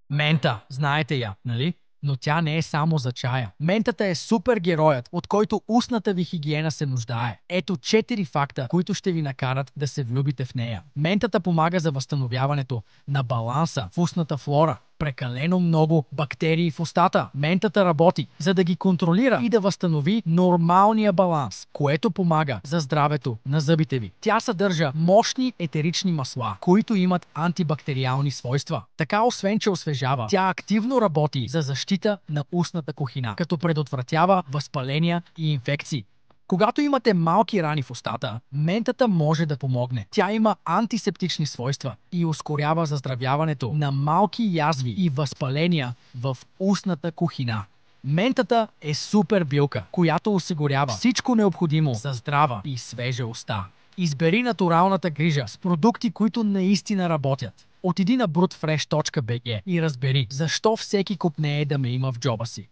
Мента, знаете я, нали? Но тя не е само за чая. Ментата е супергероят, от който устната ви хигиена се нуждае. Ето 4 факта, които ще ви накарат да се влюбите в нея. Ментата помага за възстановяването на баланса в устната флора. Прекалено много бактерии в устата. Ментата работи, за да ги контролира и да възстанови нормалния баланс, което помага за здравето на зъбите ви. Тя съдържа мощни етерични масла, които имат антибактериални свойства. Така, освен че освежава, тя активно работи за защита на устната кухина, като предотвратява възпаления и инфекции. Когато имате малки рани в устата, ментата може да помогне. Тя има антисептични свойства и ускорява заздравяването на малки язви и възпаления в устната кухина. Ментата е супер билка, която осигурява всичко необходимо за здрава и свежа уста. Избери натуралната грижа с продукти, които наистина работят. Отиди на broodfresh.bg и разбери защо всеки копнее да ме има в джоба си.